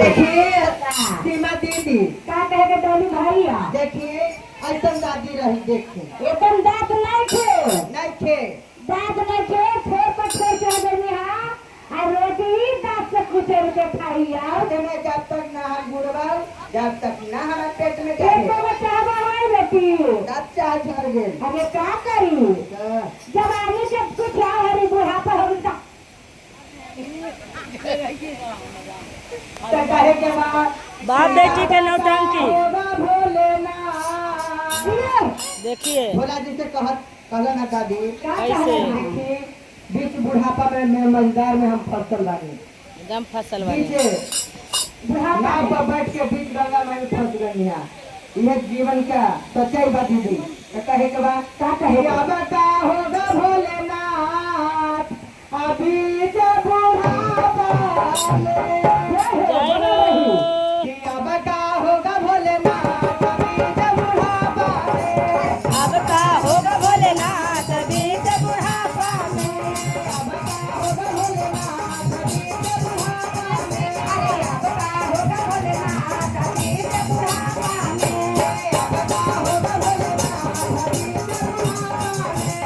देखिए सीमा दीदी का कहे के डोली भैया देखिए ऐसा दादी रही देखिए एकदम दांत नहीं थे नहीं थे दांत नहीं थे छोड़ पर छोड़ के देनी हां और रोटी दांत से कुचल के खाई आओ में जब तक ना हम बुढ़वा जब तक ना हमारे पेट में पेट जाए में चाहवा है बेटी दांत चाह झड़ गए अरे क्या करी जवानी से कुछ आ हरी बुढ़ापा हो गया तो कहे के बाद बाप बेटी के नौटंकी भोलेनाथ देखिए भोला जी से कहला ना दादी कैसे देखिए बीच बुढ़ापा में मजदार में हम फसल लागे एकदम फसल वाली बीच बुढ़ापा पर बैठ के बीच गंगा में फंस गई है यह जीवन का सच्चाई बात दीदी कहे के बाद का कहे अब का होगा भोलेनाथ अभी जब बुढ़ापा जय हो अब का होगा भोलेनाथ अभी जब बुढ़ापा अब का होगा भोलेनाथ बीच बुढ़ापा में अब का होगा भोलेनाथ अभी जब बुढ़ापा अरे अब का होगा भोलेनाथ अभी से बुढ़ापा में अब का होगा भोलेनाथ अभी जब बुढ़ापा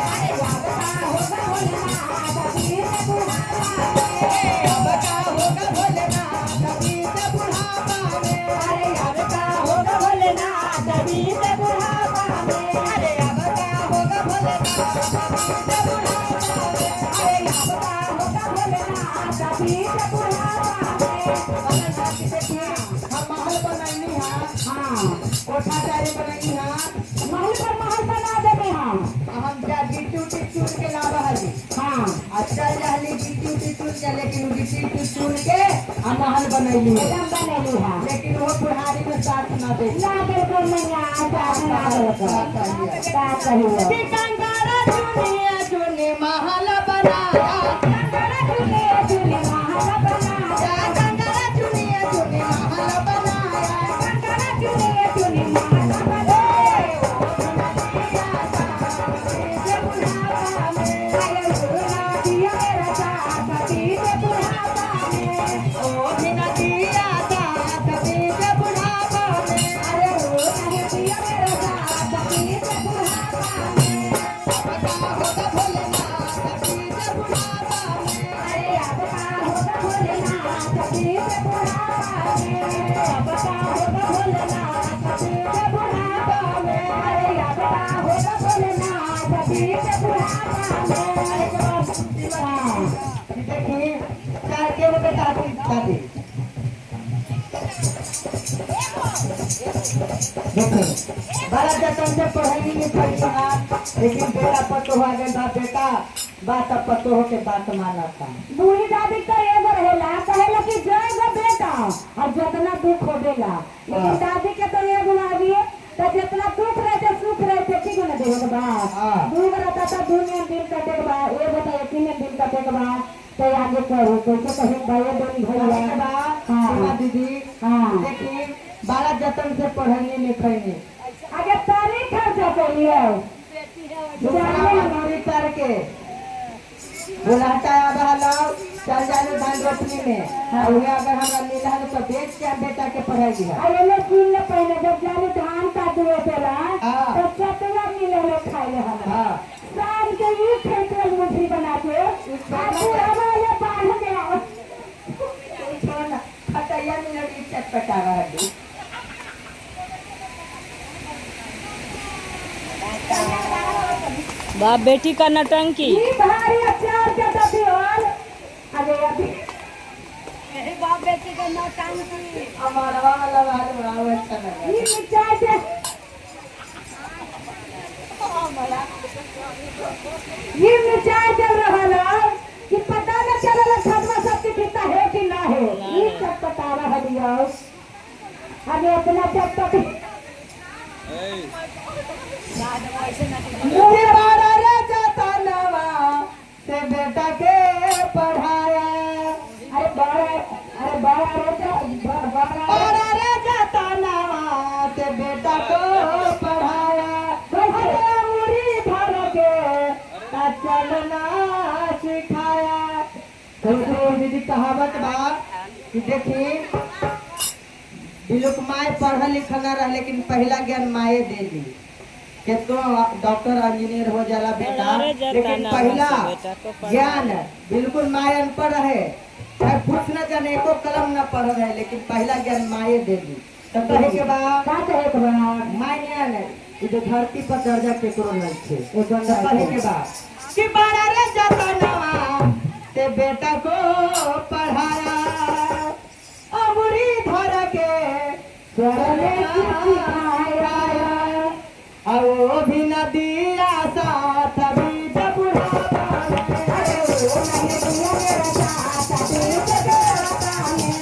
अरे अब का होगा भोलेनाथ अभी से बुढ़ापा अब का होगा भोलेनाथ अभी जब बुढ़ापा अरे अब का होगा भोलेनाथ अभी से बुढ़ापा में अरे अब का होगा भोलेनाथ अभी जब बुढ़ापा अरे अब का होगा भोलेनाथ अभी से बुढ़ापा में हम महल बनाई है हाँ कोठा चारी बनाई है महल पर महल बना देते हम जा गिट्टू टिट्टू के लावा हली हाँ अच्छा जहली गिट्टू टिट्टू के लेकिन गिट्टू टिट्टू के हम महल बनैली है एकदम बनेली है लेकिन वो बुढ़ारी में साथ ना दे ना बिल्कुल नहीं आचार ना बिल्कुल क्या कहिए टिकंगारा चुनिया चुनी महल बनाया कंगड़ा चुने चुने महल बनाया टिकंगारा चुनिया चुनी महल बनाया कंगड़ा चुने चुने महल बनाया अरे सुना दिया मेरा साथ अभी से बुढ़ापा में ओ बिना दिया साथ बीच बुढ़ापा में अरे सुना दिया मेरा साथ अभी से बुढ़ापा में अब का होगा भोलेनाथ बीच बुढ़ापा में अरे अब का होगा भोलेनाथ अभी से बुढ़ापा में अब का होगा भोलेनाथ अभी से बुढ़ापा में अरे अब का होगा भोलेनाथ अभी से बुढ़ापा में हाँ देखिए चार के में दादी दादी देखो बड़ा जतन से पढ़ाई लिखाई बना लेकिन बेटा पतो हो गए बा बेटा बात अब पतो हो के बात माना था बूढ़ी दादी तो एगो रहेला कहेला कि जय गो बेटा और जितना दुख होवेला लेकिन दादी के तो एगो आगे तो जितना दुख रहते सुख रहते ठीक न देवे के बाद दू बार आता दुनिया दिन कटे के बाद एगो तो एक दिन कटे के बाद तो आगे करो कैसे कहे भाई दोनों भैया सीमा दीदी हाँ देखिए बड़ा जतन से पढ़ाई लिखाई आगे तारीख खर्चा करिए नौकरी करके बुलाता है बहलाओ चल जाने धान रोपनी में और अगर हमारा मिला है तो बेच के हम बेटा के पढ़ाई दिया अरे ले सुन ले पहले जब जाने धान काटवे चला हाँ। तो चटवा मिले ले खाए ले हम हाँ शाम के ये खेतल मुठी बना के आखिर हमारे बांध के आओ खटैया मिनट चटपटा रहा है बाप बेटी का नौटंकी ये भारी अचार के दबी और अरे अभी बाप बेटी का नौटंकी हमारा वाला बात बड़ा अच्छा लगा ये मिर्चाई से ये मिर्चाई चल रहा है कि पता न चलल खतरा सबके कितना है कि ना है ये सब पता रहा दिया अरे अपना जब तक मुझे बारा रे जाता नवा से बेटा के पढ़ाया अरे बड़ा बारा रे जाता नवा से बेटा को पढ़ाया अरे मुड़ी भर के चलना सिखाया तो दीदी कहावत बा कि देखी बिलुक माए पढ़ल लिखल ना रह, लेकिन पहला ज्ञान माए दे दी। कितनो डॉक्टर इंजीनियर हो जाला बेटा, अरे जाता लेकिन ना पहला बस बेटा को पढ़ा। ज्ञान बिल्कुल माए अनपढ़ रहे, चाहे कुछ न जाने, एको कलम न पढ़ रहे, लेकिन पहला ज्ञान माए दे दी। तो कहे के बाद का कहे के बा माए ज्ञान इधर धरती पर दर्जा केकरो नहीं थे। ए तो गंगा कहे के बाद कि बड़ा रे जतनवा ते बेटा को पढ़ाया, अमरी धर के चले सिखाया वो भी नदिया साथ भी जब बुढ़ापा में, अरे वो नहीं दिया मेरा साथ बीच बुढ़ापा में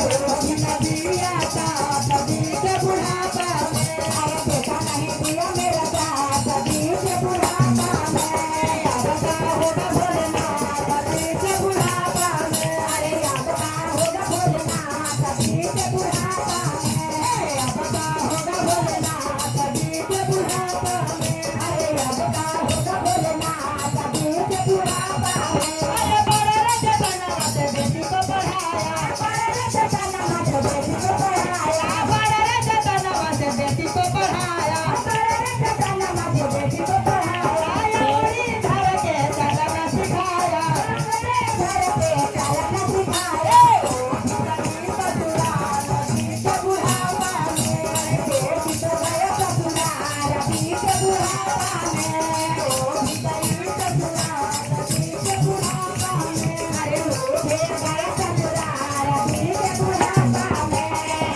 वो भी नदिया साथ भी जब बुढ़ापा में, अरे बेटा नहीं दिया मेरा साथ बीच बुढ़ापा में अब का होगा भोलेनाथ बीच बुढ़ापा में, अरे अब का होगा भोलेनाथ बीच बुढ़ापा में अब का होगा भोलेनाथ बीच बुढ़ापा में, अरे अब का होगा भोलेनाथ बीच बुढ़ापा में अरे बड़े रे जतनवा से बेटी को पढ़ाया, बड़े रे जतनवा से बेटी को पढ़ाया बड़े रे जतनवा से बेटी को पढ़ाया, बड़े रे जतनवा से बेटी को पढ़ाया अमरी धर के चलना सिखाया, घर पे चलना सिखाया बेटी तो गया ससुराल बीच बुढ़ापा में ओ भी गई ससुराल बीच बुढ़ापा में अरे वो भी गया ससुराल बीच बुढ़ापा में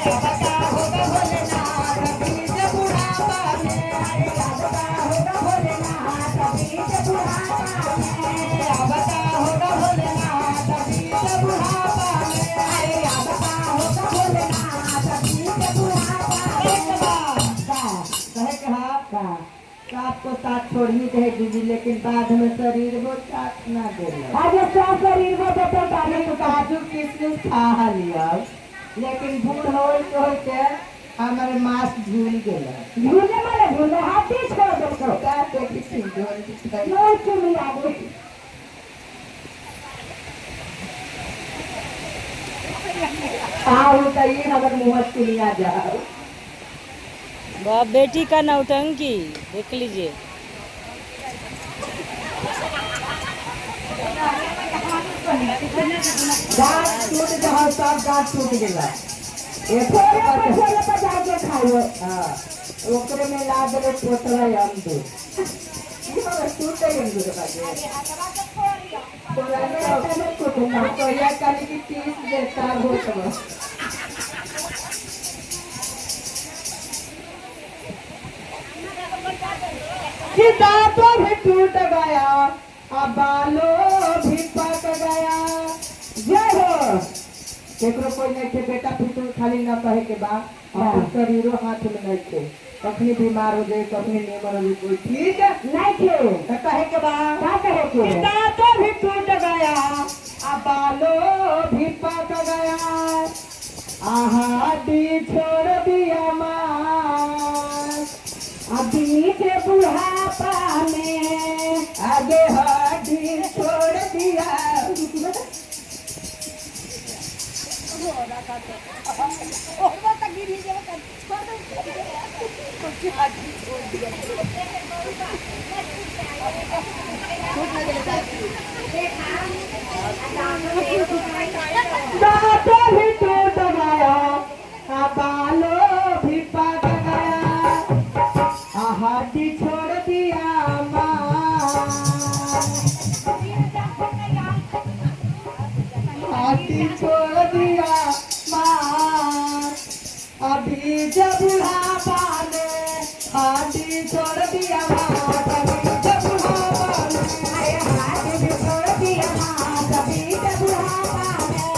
अब का होगा भोलेनाथ बीच बुढ़ापा में, अरे अब का होगा भोलेनाथ बीच बुढ़ापा में अब का होगा भोलेनाथ बीच बुढ़ापा में, अरे अब का होगा भोलेनाथ बीच बुढ़ापा एक में बार कहे कहा आपको साथ छोड़िए कहे दीदी, लेकिन बाद में शरीर वो साथ ना देला। आज सब शरीर में बेटे डाले तो काजू किशमिश खा लिया, लेकिन बूढ़ होते हमारे मांस झूल गेला। झूले मारे झूले हाथी छोड़ दो का देखी सिंदूर दिखाई। नो चुमी आगे आओ कहिए हमारे मुँह चुनिया जाओ। बाप बेटी का नौटंकी देख लीजिए। गाछ टूट जहाँ सब गाछ टूट गेला। एक छोले बात पर छोले पर जाके खाओ हाँ, ओकरे में ला देले पोतरा अमदूर। टूटे अमदूर बाजे। तो यह कल की 30 देता होत बा। कि दांतों भी टूट गया, अब बालों भी पक गया। जय हो। केकरो कोई नहीं थे बेटा, फिर खाली न कहे के बाद अपन शरीरो हाथ में नहीं थे, कखनी बीमार हो जाए, कखनी निमर हो जाए, कोई ठीक है नहीं थे तो कहे के बाद क्या कहे के दांतों भी टूट गया, अब बालों भी पक गया, हड्डी छोड़ दिया मां, अभी से बुढ़ापा में आगे हड्डी छोड़ दिया। दांतों भी टूट गया, बालों भी पक गया, हड्डी छोड़ दिया मां, हड्डी छोड़ दिया मां, अभी जब बुढ़ापा में हड्डी छोड़ दिया मां, अभी जब बुढ़ापा में अरे हाथ भी छोड़ दिया माँ कभी से बुढ़ापा में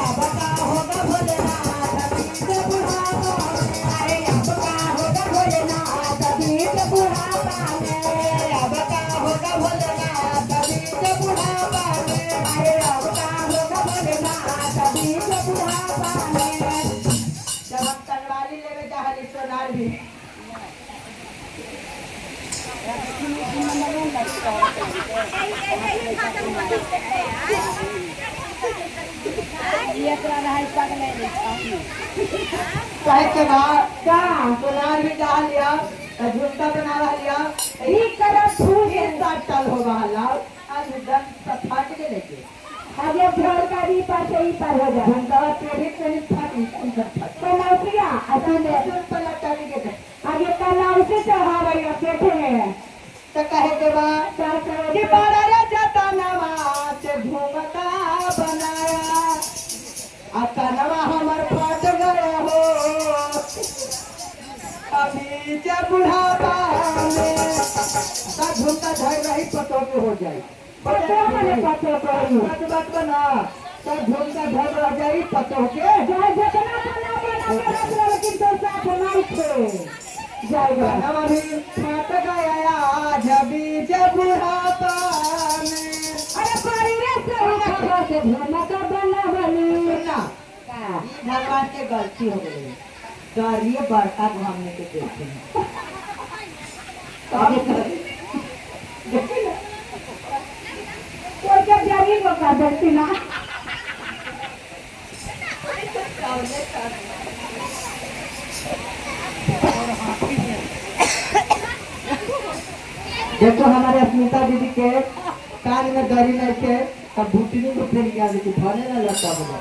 अब का होगा भोलेनाथ अभी जब बुढ़ापा में, अरे अब का होगा भोलेनाथ कभी से बुढ़ापा में अब का होगा भोलेनाथ अभी जब बुढ़ापा में, अरे अब का होगा भोलेनाथ कभी से बुढ़ापा में जब हम तलवारी लेवे जहाली सोनार भी ये एकरा रहा पागल है। कहे के बाद का सोनार भी डाल लिया झुमका बना लिया ई करत फूल ये साटल हो रहा आज दम सब फाट के लेके आगे घर का भी पास ही पार हो जा झुमका तेरी तेरी फाट तो नौकरिया असल में सुन पलट के दे आगे कलाव से चढ़ा रही है बैठे हैं तो कहे के बाद चार करोड़ कि बड़ा राजा नवाज झुमका बनाया आ कनवा हमर फट गया हो अभी जब बुढ़ापा में का झुमका धर रही पतो के हो जाए पतो मने पतो करू बात बना सब झुमका धर रह जाई पतो के जाय जितना बना के रख लो लेकिन तो साथ नहीं थे जाएगा कनवा भी फट गया आज अभी जब बुढ़ापा में अरे परिवेश से होगा से धर्मका बना बनी सुनना भगवान के गलती हो गई डरिए बरका हमने के देखे आगे कोई जब जारी को कर देती ना देखो हमारे अस्मिता दीदी के कान में दरी लेके तब भूतनी को फिर गया लेकिन भले ना लगता होगा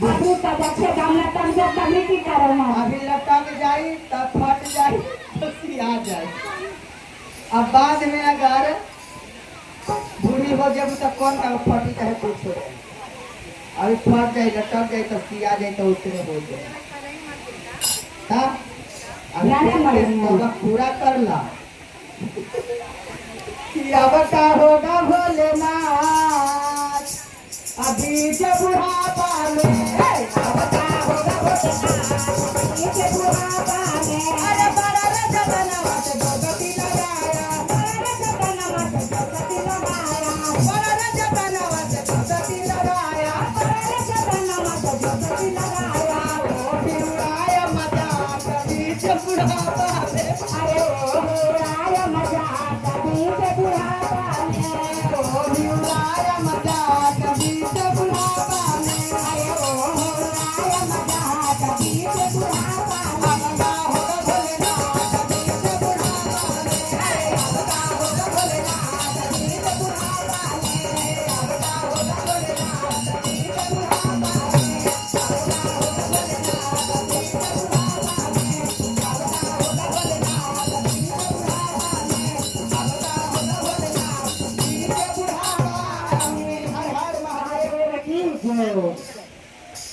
बाबू का बच्चे दामना तम जब कभी की करो ना अभी लटा में जाई तब फट जाई तो सिया जाए अब बाद में अगर बूढ़ी हो जब तो कौन का फटी चाहे कुछ हो अभी फट जाए लटक जाए तो सिया जाए तो उसने हो जाए हाँ अभी पूरा कर ला अब का होगा भोलेनाथ अभी जब बुढ़ापा में अब का होगा भोलेनाथ